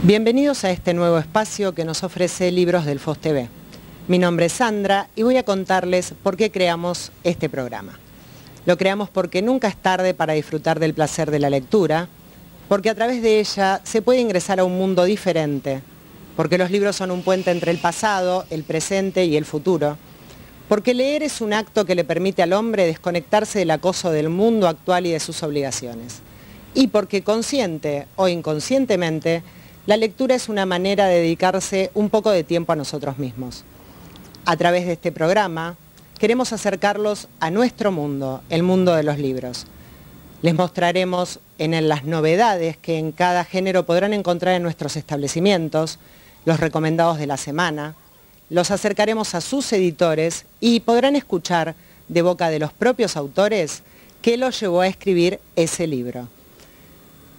Bienvenidos a este nuevo espacio que nos ofrece Libros del FOS TV. Mi nombre es Sandra y voy a contarles por qué creamos este programa. Lo creamos porque nunca es tarde para disfrutar del placer de la lectura, porque a través de ella se puede ingresar a un mundo diferente, porque los libros son un puente entre el pasado, el presente y el futuro, porque leer es un acto que le permite al hombre desconectarse del acoso del mundo actual y de sus obligaciones, y porque consciente o inconscientemente, la lectura es una manera de dedicarse un poco de tiempo a nosotros mismos. A través de este programa, queremos acercarlos a nuestro mundo, el mundo de los libros. Les mostraremos en él las novedades que en cada género podrán encontrar en nuestros establecimientos, los recomendados de la semana, los acercaremos a sus editores y podrán escuchar de boca de los propios autores qué los llevó a escribir ese libro.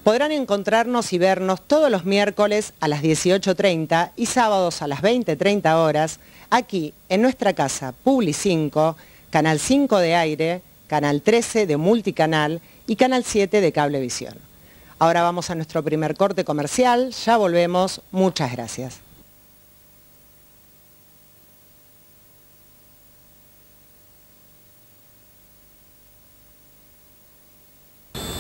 Podrán encontrarnos y vernos todos los miércoles a las 18:30 y sábados a las 20:30 horas, aquí en nuestra casa Publi 5, Canal 5 de Aire, Canal 13 de Multicanal y Canal 7 de Cablevisión. Ahora vamos a nuestro primer corte comercial, ya volvemos, muchas gracias.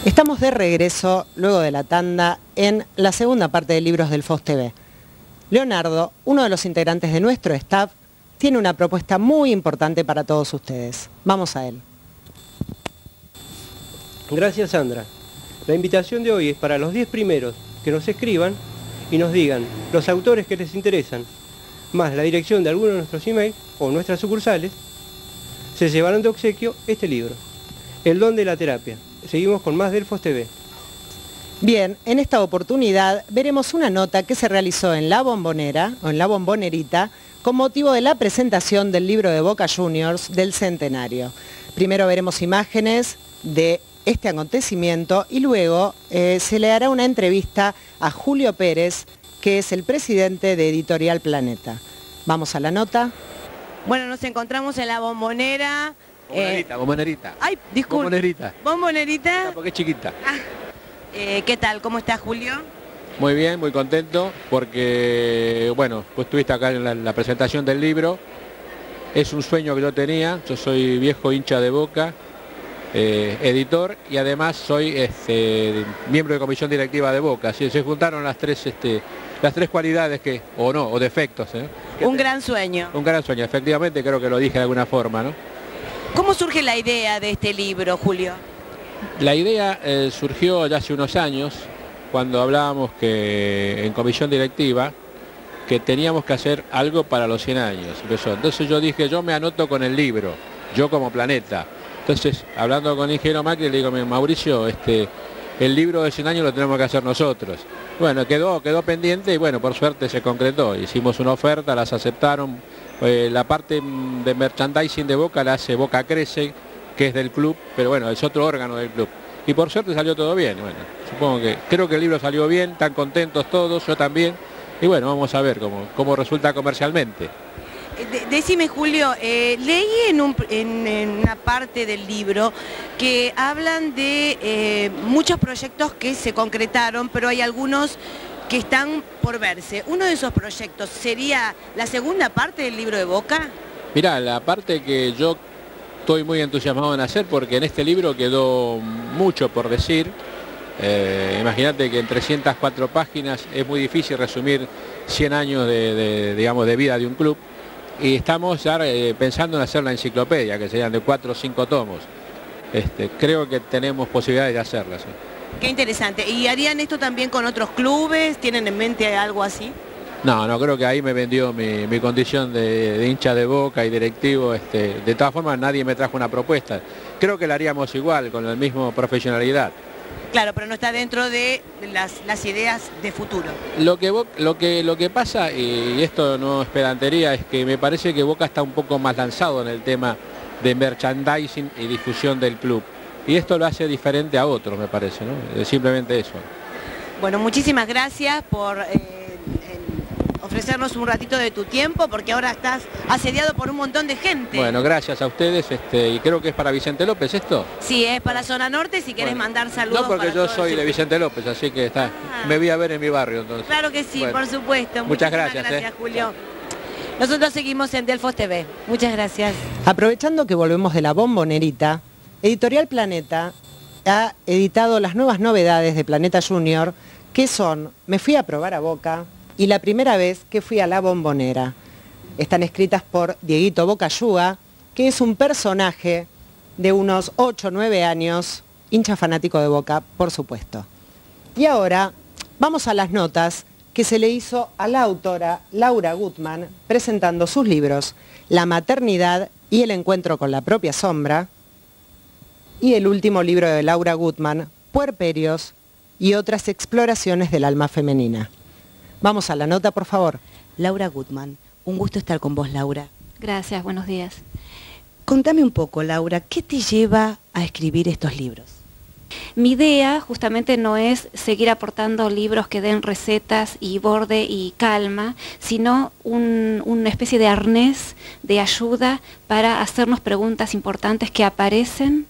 Estamos de regreso, luego de la tanda, en la segunda parte de Libros del FOS TV. Leonardo, uno de los integrantes de nuestro staff, tiene una propuesta muy importante para todos ustedes. Vamos a él. Gracias, Sandra. La invitación de hoy es para los 10 primeros que nos escriban y nos digan los autores que les interesan, más la dirección de alguno de nuestros emails o nuestras sucursales, se llevarán de obsequio este libro, El don de la terapia. Seguimos con más del FOS TV. Bien, en esta oportunidad veremos una nota que se realizó en La Bombonera, o en La Bombonerita, con motivo de la presentación del libro de Boca Juniors del centenario. Primero veremos imágenes de este acontecimiento y luego se le hará una entrevista a Julio Pérez, que es el presidente de Editorial Planeta. Vamos a la nota. Bueno, nos encontramos en La Bombonera. Bombonerita. Ay, disculpe. Bombonerita. Bombonerita. Porque es chiquita. ¿Qué tal? ¿Cómo está Julio? Muy bien, muy contento porque, bueno, pues estuviste acá en la presentación del libro. Es un sueño que yo tenía. Yo soy viejo hincha de Boca, editor y además soy miembro de comisión directiva de Boca. Así se juntaron las tres cualidades o defectos. Un gran sueño. Un gran sueño, efectivamente, creo que lo dije de alguna forma, ¿no? ¿Cómo surge la idea de este libro, Julio? La idea surgió ya hace unos años, cuando hablábamos que en comisión directiva, que teníamos que hacer algo para los 100 años. Entonces yo dije, yo me anoto con el libro, yo como Planeta. Entonces, hablando con el ingeniero Macri, le digo, Mauricio, el libro de 100 años lo tenemos que hacer nosotros. Bueno, quedó pendiente y bueno, por suerte se concretó. Hicimos una oferta, las aceptaron. La parte de merchandising de Boca la hace Boca Crece, que es del club, pero bueno, es otro órgano del club. Y por suerte salió todo bien. Bueno, creo que el libro salió bien, están contentos todos, yo también. Y bueno, vamos a ver cómo resulta comercialmente. Decime, Julio, leí en una parte del libro que hablan de muchos proyectos que se concretaron, pero hay algunos que están por verse. Uno de esos proyectos sería la segunda parte del libro de Boca. Mirá, la parte que yo estoy muy entusiasmado en hacer, porque en este libro quedó mucho por decir. Imagínate que en 304 páginas es muy difícil resumir 100 años de vida de un club. Y estamos ya pensando en hacer la enciclopedia, que serían de 4 o 5 tomos. Creo que tenemos posibilidades de hacerla. ¿Sí? Qué interesante. ¿Y harían esto también con otros clubes? ¿Tienen en mente algo así? No, creo que ahí me vendió mi condición de hincha de Boca y directivo. De todas formas, nadie me trajo una propuesta. Creo que la haríamos igual, con la misma profesionalidad. Claro, pero no está dentro de las ideas de futuro. Lo que pasa, y esto no es pedantería, es que me parece que Boca está un poco más lanzado en el tema de merchandising y difusión del club. Y esto lo hace diferente a otros, me parece, ¿no? Simplemente eso. Bueno, muchísimas gracias por ofrecernos un ratito de tu tiempo, porque ahora estás asediado por un montón de gente. Bueno, gracias a ustedes, y creo que es para Vicente López esto. Sí, es para Zona Norte, si querés mandar saludos. No, porque para yo todo soy de Vicente López, así que me voy a ver en mi barrio entonces. Claro que sí, bueno, por supuesto. Muchas Muchísimas gracias, Julio. Nosotros seguimos en Delfos TV. Muchas gracias. Aprovechando que volvemos de la Bombonerita, Editorial Planeta ha editado las nuevas novedades de Planeta Junior, que son Me fui a probar a Boca y La primera vez que fui a la Bombonera. Están escritas por Dieguito Bocayúa, que es un personaje de unos 8 o 9 años, hincha fanático de Boca, por supuesto. Y ahora vamos a las notas que se le hizo a la autora Laura Gutman presentando sus libros La maternidad y el encuentro con la propia sombra, y el último libro de Laura Gutman, Puerperios y otras exploraciones del alma femenina. Vamos a la nota, por favor. Laura Gutman, un gusto estar con vos, Laura. Gracias, buenos días. Contame un poco, Laura, ¿qué te lleva a escribir estos libros? Mi idea justamente no es seguir aportando libros que den recetas y borde y calma, sino una especie de arnés de ayuda para hacernos preguntas importantes que aparecen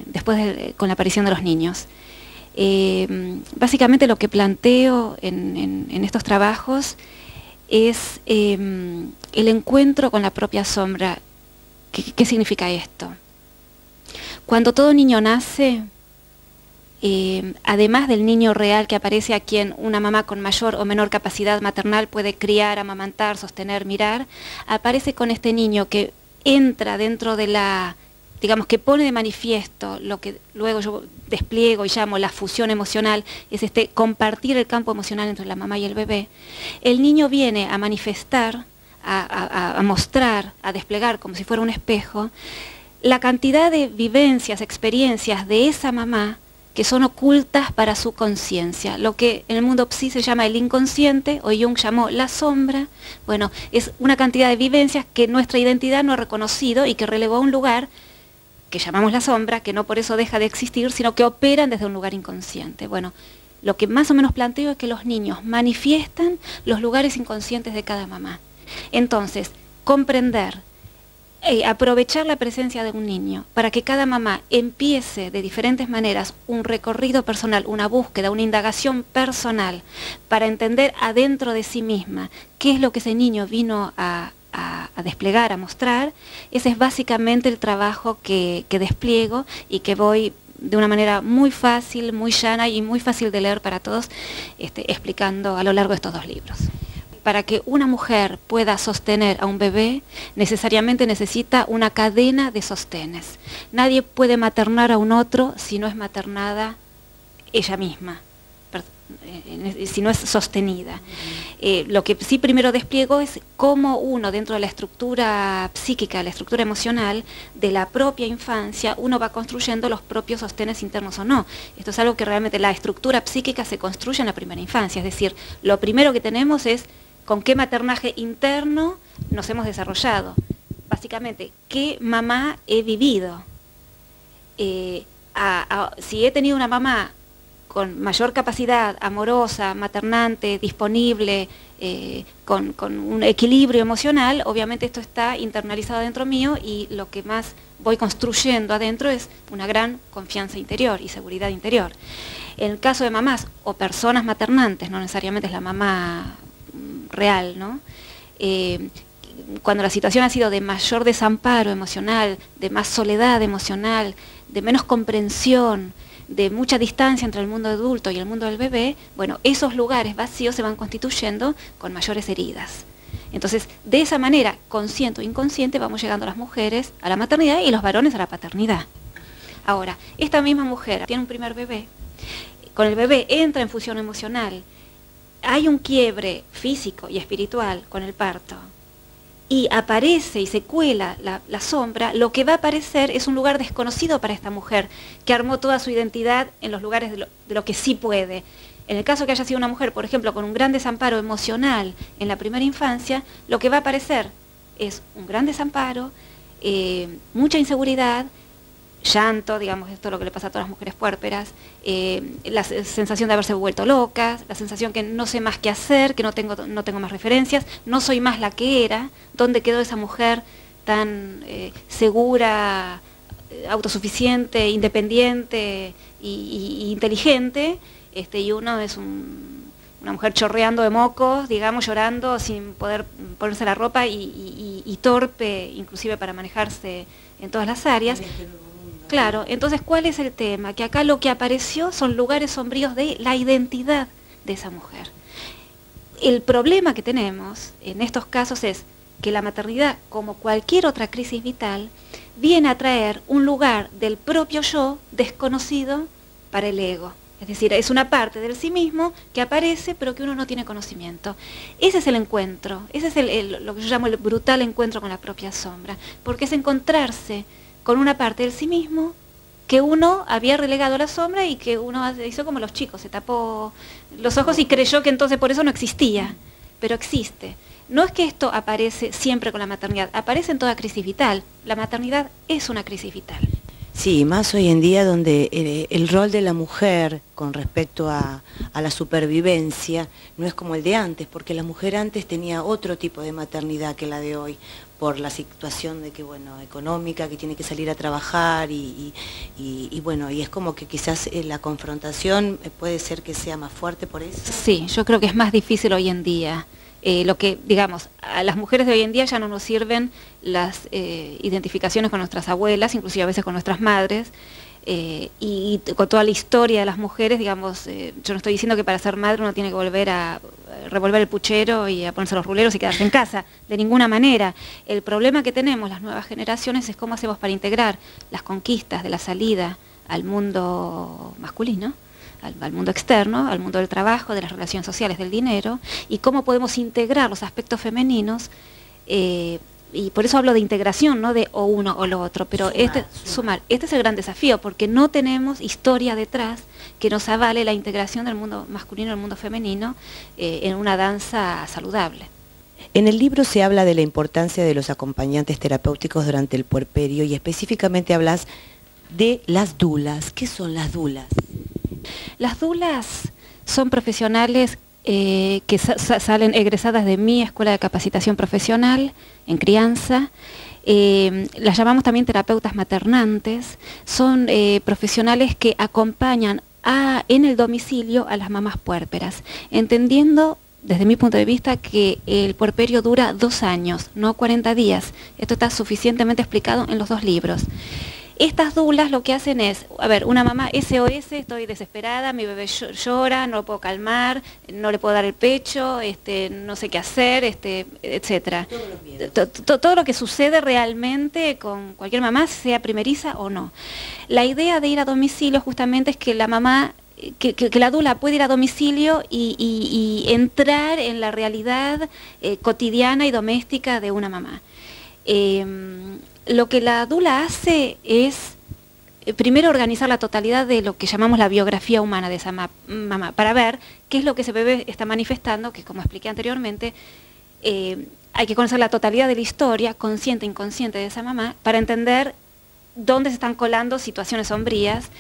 después con la aparición de los niños. Básicamente lo que planteo en estos trabajos es el encuentro con la propia sombra. ¿Qué significa esto? Cuando todo niño nace, además del niño real que aparece a quien una mamá con mayor o menor capacidad maternal puede criar, amamantar, sostener, mirar, aparece con este niño que entra dentro de la, digamos, que pone de manifiesto lo que luego yo despliego y llamo la fusión emocional, es compartir el campo emocional entre la mamá y el bebé. El niño viene a manifestar, a mostrar, a desplegar como si fuera un espejo, la cantidad de vivencias, experiencias de esa mamá que son ocultas para su conciencia, lo que en el mundo psi se llama el inconsciente, o Jung llamó la sombra. Bueno, es una cantidad de vivencias que nuestra identidad no ha reconocido y que relegó a un lugar que llamamos la sombra, que no por eso deja de existir, sino que operan desde un lugar inconsciente. Bueno, lo que más o menos planteo es que los niños manifiestan los lugares inconscientes de cada mamá. Entonces, comprender, aprovechar la presencia de un niño para que cada mamá empiece de diferentes maneras un recorrido personal, una búsqueda, una indagación personal para entender adentro de sí misma qué es lo que ese niño vino a desplegar, a mostrar. Ese es básicamente el trabajo que despliego y que voy de una manera muy fácil, muy llana y muy fácil de leer para todos, explicando a lo largo de estos 2 libros. Para que una mujer pueda sostener a un bebé, necesariamente necesita una cadena de sostenes. Nadie puede maternar a un otro si no es maternada ella misma, si no es sostenida. Lo que sí primero despliego es cómo uno, dentro de la estructura psíquica, la estructura emocional de la propia infancia, uno va construyendo los propios sostenes internos o no. Esto es algo que realmente la estructura psíquica se construye en la primera infancia, es decir, lo primero que tenemos es con qué maternaje interno nos hemos desarrollado. Básicamente, qué mamá he vivido. Si he tenido una mamá con mayor capacidad, amorosa, maternante, disponible, con un equilibrio emocional, obviamente esto está internalizado dentro mío y lo que más voy construyendo adentro es una gran confianza interior y seguridad interior. En el caso de mamás o personas maternantes, no necesariamente es la mamá real, ¿no? Cuando la situación ha sido de mayor desamparo emocional, de más soledad emocional, de menos comprensión, de mucha distancia entre el mundo adulto y el mundo del bebé, bueno, esos lugares vacíos se van constituyendo con mayores heridas. Entonces, de esa manera, consciente o inconsciente, vamos llegando las mujeres a la maternidad y los varones a la paternidad. Ahora, esta misma mujer tiene un primer bebé, con el bebé entra en fusión emocional, hay un quiebre físico y espiritual con el parto, y aparece y se cuela la sombra, lo que va a aparecer es un lugar desconocido para esta mujer, que armó toda su identidad en los lugares de lo que sí puede. En el caso que haya sido una mujer, por ejemplo, con un gran desamparo emocional en la primera infancia, lo que va a aparecer es un gran desamparo, mucha inseguridad, llanto, digamos, esto es lo que le pasa a todas las mujeres puérperas, la sensación de haberse vuelto locas, la sensación que no sé más qué hacer, que no tengo más referencias, no soy más la que era, ¿dónde quedó esa mujer tan segura, autosuficiente, independiente y inteligente? Y uno es una mujer chorreando de mocos, digamos, llorando sin poder ponerse la ropa y torpe, inclusive para manejarse en todas las áreas. Claro, entonces, ¿cuál es el tema? Que acá lo que apareció son lugares sombríos de la identidad de esa mujer. El problema que tenemos en estos casos es que la maternidad, como cualquier otra crisis vital, viene a traer un lugar del propio yo desconocido para el ego. Es decir, es una parte del sí mismo que aparece pero que uno no tiene conocimiento. Ese es el encuentro, ese es lo que yo llamo el brutal encuentro con la propia sombra, porque es encontrarse con una parte del sí mismo que uno había relegado a la sombra y que uno hizo como los chicos, se tapó los ojos y creyó que entonces por eso no existía, pero existe. No es que esto aparece siempre con la maternidad, aparece en toda crisis vital. La maternidad es una crisis vital. Sí, más hoy en día donde el rol de la mujer con respecto a la supervivencia no es como el de antes, porque la mujer antes tenía otro tipo de maternidad que la de hoy, por la situación de que, bueno, económica, que tiene que salir a trabajar y bueno, y es como que quizás la confrontación puede ser que sea más fuerte por eso. Sí, yo creo que es más difícil hoy en día. Lo que, digamos, a las mujeres de hoy en día ya no nos sirven las identificaciones con nuestras abuelas, inclusive a veces con nuestras madres, y con toda la historia de las mujeres, digamos, yo no estoy diciendo que para ser madre uno tiene que volver a revolver el puchero y a ponerse los ruleros y quedarse en casa, de ninguna manera. El problema que tenemos las nuevas generaciones es cómo hacemos para integrar las conquistas de la salida al mundo masculino, al mundo externo, al mundo del trabajo, de las relaciones sociales, del dinero, y cómo podemos integrar los aspectos femeninos, y por eso hablo de integración, no de o uno o lo otro, pero sumar. Este es el gran desafío, porque no tenemos historia detrás que nos avale la integración del mundo masculino y el mundo femenino en una danza saludable. En el libro se habla de la importancia de los acompañantes terapéuticos durante el puerperio y específicamente hablas de las dulas. ¿Qué son las dulas? Las dulas son profesionales que salen egresadas de mi escuela de capacitación profesional en crianza. Las llamamos también terapeutas maternantes. Son profesionales que acompañan en el domicilio a las mamás puérperas, entendiendo desde mi punto de vista que el puerperio dura 2 años, no 40 días. Esto está suficientemente explicado en los 2 libros. Estas dulas lo que hacen es, a ver, una mamá SOS, estoy desesperada, mi bebé llora, no lo puedo calmar, no le puedo dar el pecho, no sé qué hacer, etcétera. Todo lo que sucede realmente con cualquier mamá, sea primeriza o no. La idea de ir a domicilio justamente es que la mamá, que la dula puede ir a domicilio y entrar en la realidad cotidiana y doméstica de una mamá. Lo que la dula hace es, primero, organizar la totalidad de lo que llamamos la biografía humana de esa mamá, para ver qué es lo que ese bebé está manifestando, que como expliqué anteriormente, hay que conocer la totalidad de la historia, consciente e inconsciente de esa mamá, para entender dónde se están colando situaciones sombrías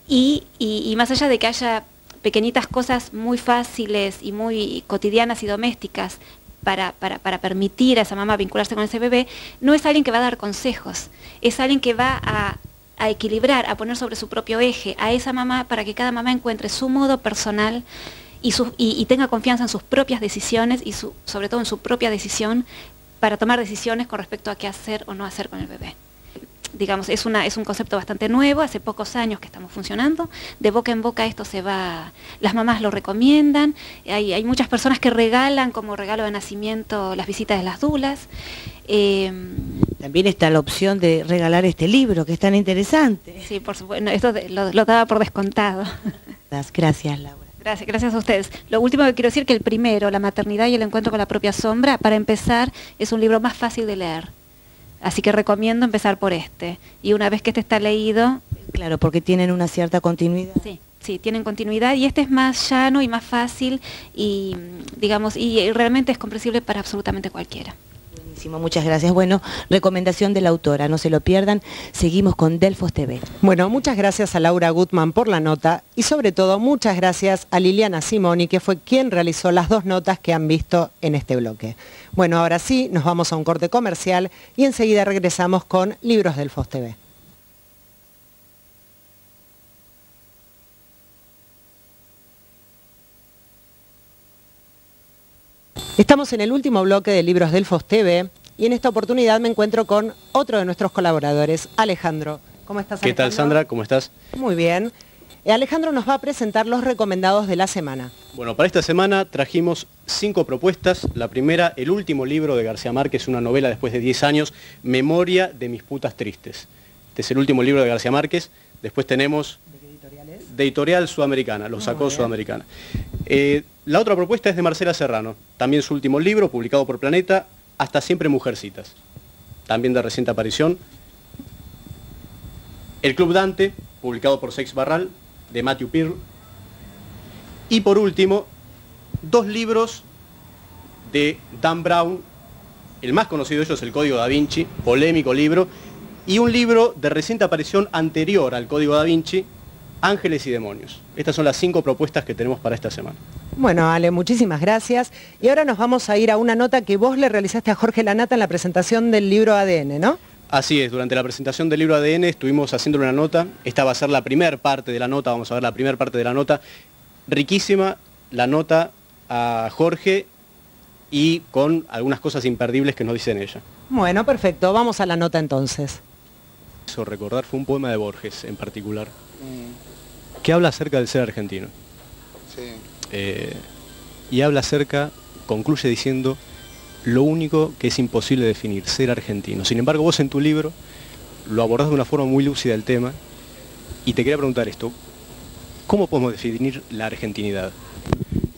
y más allá de que haya pequeñitas cosas muy fáciles y muy cotidianas y domésticas, para permitir a esa mamá vincularse con ese bebé, no es alguien que va a dar consejos, es alguien que va a equilibrar, a poner sobre su propio eje a esa mamá para que cada mamá encuentre su modo personal y tenga confianza en sus propias decisiones y sobre todo en su propia decisión para tomar decisiones con respecto a qué hacer o no hacer con el bebé. Digamos, es un concepto bastante nuevo, hace pocos años que estamos funcionando, de boca en boca esto se va, las mamás lo recomiendan, hay muchas personas que regalan como regalo de nacimiento las visitas de las dulas. También está la opción de regalar este libro, que es tan interesante. Sí, por supuesto, esto lo daba por descontado. Gracias, Laura. Gracias a ustedes. Lo último que quiero decir es que el primero, La maternidad y el encuentro con la propia sombra, para empezar, es un libro más fácil de leer. Así que recomiendo empezar por este. Y una vez que este está leído... Claro, porque tienen una cierta continuidad. Sí, tienen continuidad y este es más llano y más fácil y, digamos, y realmente es comprensible para absolutamente cualquiera. Buenísimo, muchas gracias. Bueno, recomendación de la autora, no se lo pierdan. Seguimos con Delfos TV. Bueno, muchas gracias a Laura Gutman por la nota y sobre todo muchas gracias a Liliana Simoni, que fue quien realizó las 2 notas que han visto en este bloque. Bueno, ahora sí, nos vamos a un corte comercial y enseguida regresamos con Libros Delfos TV. Estamos en el último bloque de Libros Delfos TV y en esta oportunidad me encuentro con otro de nuestros colaboradores, Alejandro. ¿Cómo estás, Alejandro? ¿Qué tal, Sandra? ¿Cómo estás? Muy bien. Alejandro nos va a presentar los recomendados de la semana. Bueno, para esta semana trajimos 5 propuestas. La primera, el último libro de García Márquez, una novela después de 10 años, Memoria de mis putas tristes. Este es el último libro de García Márquez. Después tenemos... ¿De qué editorial es? De Editorial Sudamericana, lo sacó Sudamericana. La otra propuesta es de Marcela Serrano, también su último libro, publicado por Planeta, Hasta siempre mujercitas, también de reciente aparición. El Club Dante, publicado por Seix Barral, de Matthew Pearl. Y por último, 2 libros de Dan Brown, el más conocido de ellos, El Código Da Vinci, polémico libro, y un libro de reciente aparición anterior al Código Da Vinci, Ángeles y Demonios. Estas son las 5 propuestas que tenemos para esta semana. Bueno, Ale, muchísimas gracias. Y ahora nos vamos a ir a una nota que vos le realizaste a Jorge Lanata en la presentación del libro ADN, ¿no? Así es, durante la presentación del libro ADN estuvimos haciendo una nota. Esta va a ser la primera parte de la nota, vamos a ver la primera parte de la nota. Riquísima la nota a Jorge y con algunas cosas imperdibles que nos dice en ella. Bueno, perfecto, vamos a la nota entonces. Eso recordar fue un poema de Borges en particular, que habla acerca del ser argentino. Sí. Y habla acerca, concluye diciendo, lo único que es imposible definir, ser argentino. Sin embargo, vos en tu libro lo abordás de una forma muy lúcida el tema, y te quería preguntar esto, ¿cómo podemos definir la argentinidad?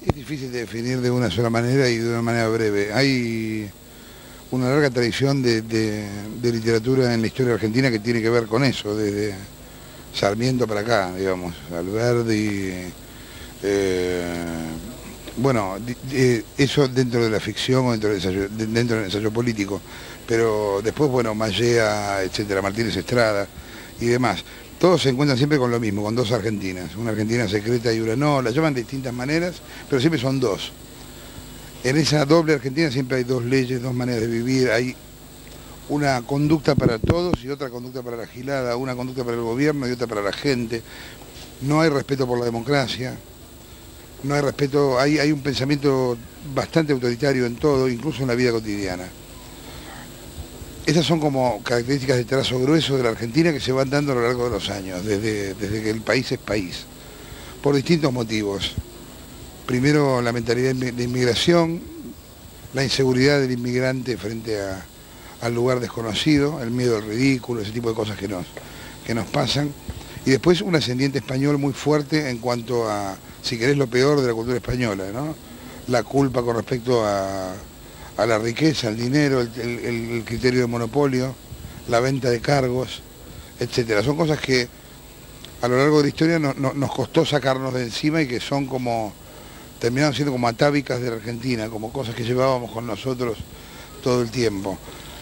Es difícil de definir de una sola manera y de una manera breve. Hay una larga tradición de literatura en la historia argentina que tiene que ver con eso, desde Sarmiento para acá, digamos, Alberdi, bueno, eso dentro de la ficción o dentro del ensayo político, pero después, bueno, Mallea, etcétera, Martínez Estrada y demás. Todos se encuentran siempre con lo mismo, con 2 argentinas, una argentina secreta y una no, la llaman de distintas maneras, pero siempre son 2. En esa doble Argentina siempre hay 2 leyes, 2 maneras de vivir, hay una conducta para todos y otra conducta para la gilada, una conducta para el gobierno y otra para la gente. No hay respeto por la democracia, no hay respeto, hay un pensamiento bastante autoritario en todo, incluso en la vida cotidiana. Esas son como características de trazo grueso de la Argentina que se van dando a lo largo de los años, desde que el país es país, por distintos motivos. Primero, la mentalidad de inmigración, la inseguridad del inmigrante frente al lugar desconocido, el miedo al ridículo, ese tipo de cosas que nos pasan. Y después un ascendiente español muy fuerte en cuanto a, si querés, lo peor de la cultura española, ¿no? La culpa con respecto a la riqueza, al dinero, el criterio de monopolio, la venta de cargos, etcétera. Son cosas que a lo largo de la historia nos costó sacarnos de encima y que son como, terminaron siendo como atávicas de la Argentina, como cosas que llevábamos con nosotros todo el tiempo.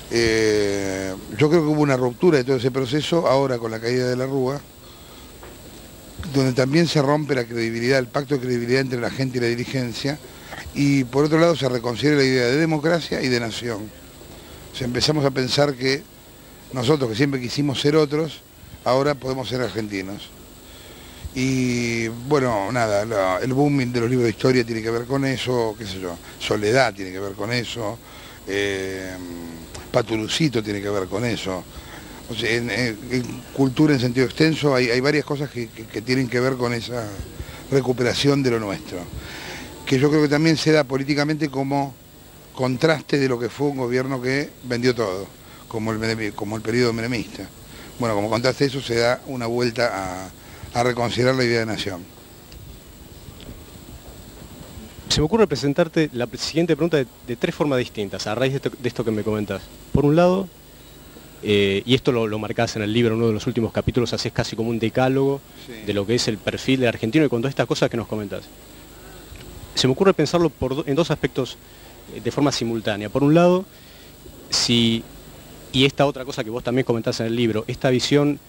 Yo creo que hubo una ruptura de todo ese proceso ahora con la caída de la Rúa, donde también se rompe la credibilidad, el pacto de credibilidad entre la gente y la dirigencia, y por otro lado se reconsidera la idea de democracia y de nación. O sea, empezamos a pensar que nosotros, que siempre quisimos ser otros, ahora podemos ser argentinos. Y bueno, nada, el boom de los libros de historia tiene que ver con eso, qué sé yo, Soledad tiene que ver con eso, Patulucito tiene que ver con eso. O sea, en cultura en sentido extenso hay varias cosas que tienen que ver con esa recuperación de lo nuestro, que yo creo que también se da políticamente como contraste de lo que fue un gobierno que vendió todo, como el periodo menemista. Bueno, como contraste a eso se da una vuelta a reconsiderar la idea de nación. Se me ocurre presentarte la siguiente pregunta de 3 formas distintas, a raíz de esto que me comentas. Por un lado, y esto lo marcás en el libro, en uno de los últimos capítulos, haces casi como un decálogo de lo que es el perfil del argentino y con todas estas cosas que nos comentas. Se me ocurre pensarlo en 2 aspectos de forma simultánea. Por un lado, y esta otra cosa que vos también comentás en el libro, esta visión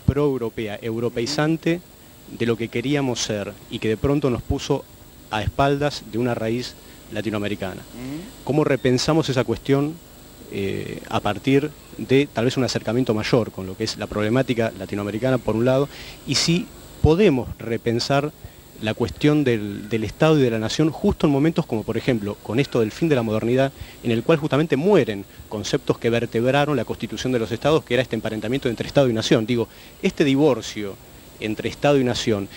pro-europea, europeizante de lo que queríamos ser y que de pronto nos puso a espaldas de una raíz latinoamericana. ¿Cómo repensamos esa cuestión a partir de tal vez un acercamiento mayor con lo que es la problemática latinoamericana por un lado, y si podemos repensar la cuestión del Estado y de la nación justo en momentos como por ejemplo con esto del fin de la modernidad, en el cual justamente mueren conceptos que vertebraron la constitución de los estados, que era este emparentamiento entre Estado y nación? Digo, este divorcio entre Estado y nación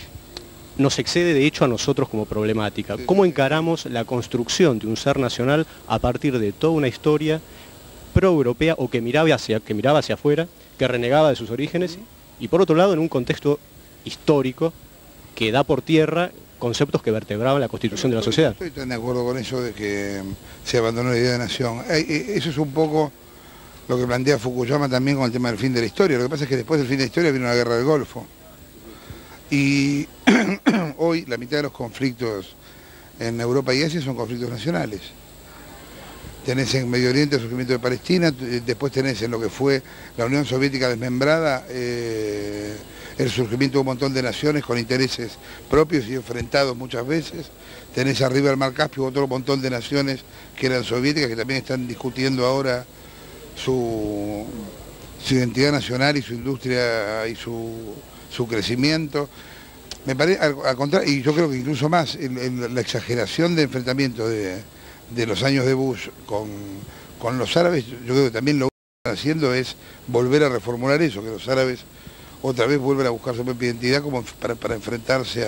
nos excede de hecho a nosotros como problemática. ¿Cómo encaramos la construcción de un ser nacional a partir de toda una historia pro-europea o que miraba hacia afuera, que renegaba de sus orígenes, y por otro lado en un contexto histórico que da por tierra conceptos que vertebraban la constitución de la sociedad? Estoy tan de acuerdo con eso de que se abandonó la idea de nación. Eso es un poco lo que plantea Fukuyama también con el tema del fin de la historia. Lo que pasa es que después del fin de la historia vino la guerra del Golfo. Y hoy la mitad de los conflictos en Europa y Asia son conflictos nacionales. Tenés en Medio Oriente el surgimiento de Palestina, después tenés en lo que fue la Unión Soviética desmembrada, el surgimiento de un montón de naciones con intereses propios y enfrentados muchas veces. Tenés arriba del Mar Caspio otro montón de naciones que eran soviéticas, que también están discutiendo ahora su identidad nacional y su industria y su crecimiento. Me parece, al contrario, y yo creo que incluso más, la exageración de enfrentamiento de los años de Bush con los árabes, yo creo que también lo que están haciendo es volver a reformular eso, que los árabes otra vez vuelven a buscar su propia identidad como para enfrentarse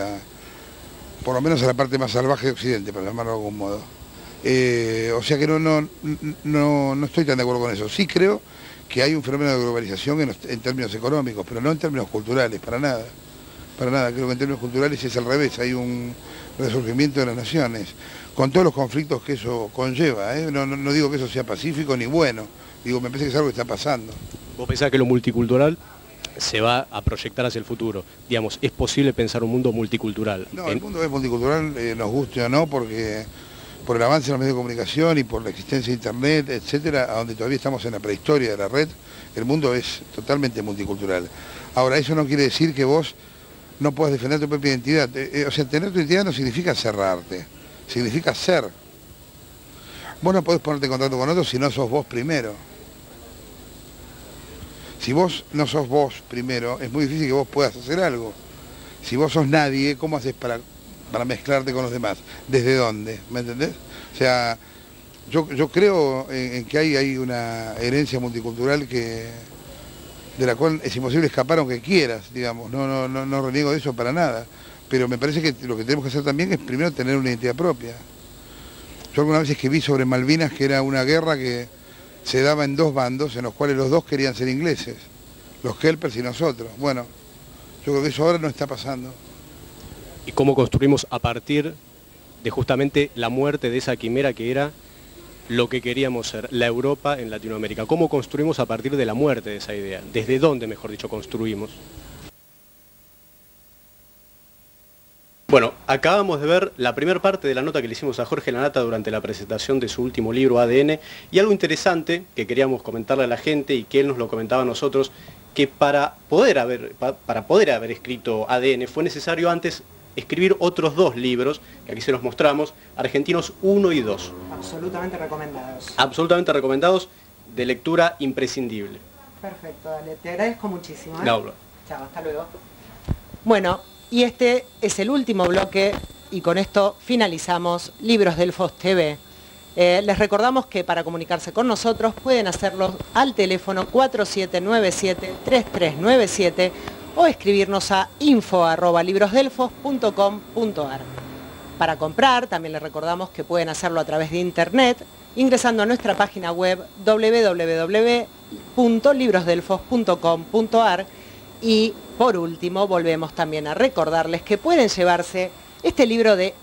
por lo menos a la parte más salvaje de Occidente, para llamarlo de algún modo. O sea que no estoy tan de acuerdo con eso. Sí creo que hay un fenómeno de globalización en términos económicos, pero no en términos culturales, para nada. Para nada, creo que en términos culturales es al revés, hay un resurgimiento de las naciones, con todos los conflictos que eso conlleva. No digo que eso sea pacífico ni bueno, digo, me parece que es algo que está pasando. ¿Vos pensás que lo multicultural se va a proyectar hacia el futuro? Digamos, ¿es posible pensar un mundo multicultural? No, el mundo es multicultural, nos guste o no, porque por el avance de los medios de comunicación y por la existencia de Internet, etcétera, a donde todavía estamos en la prehistoria de la red, el mundo es totalmente multicultural. Ahora, eso no quiere decir que vos no puedas defender tu propia identidad. O sea, tener tu identidad no significa cerrarte, significa ser. Vos no podés ponerte en contacto con otros si no sos vos primero. Si vos no sos vos primero, es muy difícil que vos puedas hacer algo. Si vos sos nadie, ¿cómo haces para mezclarte con los demás? ¿Desde dónde? ¿Me entendés? O sea, yo creo en que hay una herencia multicultural de la cual es imposible escapar aunque quieras, digamos. No reniego de eso para nada. Pero me parece que lo que tenemos que hacer también es primero tener una identidad propia. Yo alguna vez escribí sobre Malvinas, que era una guerra que se daba en dos bandos, en los cuales los dos querían ser ingleses, los Kelpers y nosotros. Bueno, yo creo que eso ahora no está pasando. ¿Y cómo construimos a partir de justamente la muerte de esa quimera que era lo que queríamos ser, la Europa en Latinoamérica? ¿Cómo construimos a partir de la muerte de esa idea? ¿Desde dónde, mejor dicho, construimos? Bueno, acabamos de ver la primera parte de la nota que le hicimos a Jorge Lanata durante la presentación de su último libro, ADN, y algo interesante que queríamos comentarle a la gente y que él nos lo comentaba a nosotros, que para poder haber escrito ADN fue necesario antes escribir otros dos libros, que aquí se los mostramos, Argentinos 1 y 2. Absolutamente recomendados. Absolutamente recomendados, de lectura imprescindible. Perfecto, dale, te agradezco muchísimo. No. Chao, hasta luego. Bueno, y este es el último bloque y con esto finalizamos Libros del FOS TV. Les recordamos que para comunicarse con nosotros pueden hacerlo al teléfono 4797-3397 o escribirnos a info@librosdelfos.com.ar. Para comprar, también les recordamos que pueden hacerlo a través de internet, ingresando a nuestra página web www.librosdelfos.com.ar. Y por último, volvemos también a recordarles que pueden llevarse este libro de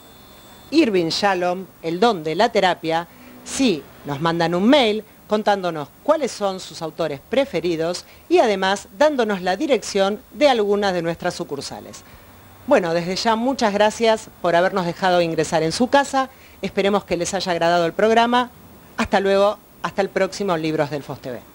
Irving Yalom, El don de la terapia, si nos mandan un mail contándonos cuáles son sus autores preferidos y además dándonos la dirección de algunas de nuestras sucursales. Bueno, desde ya muchas gracias por habernos dejado ingresar en su casa. Esperemos que les haya agradado el programa. Hasta luego Hasta el próximo Libros del FOSTV.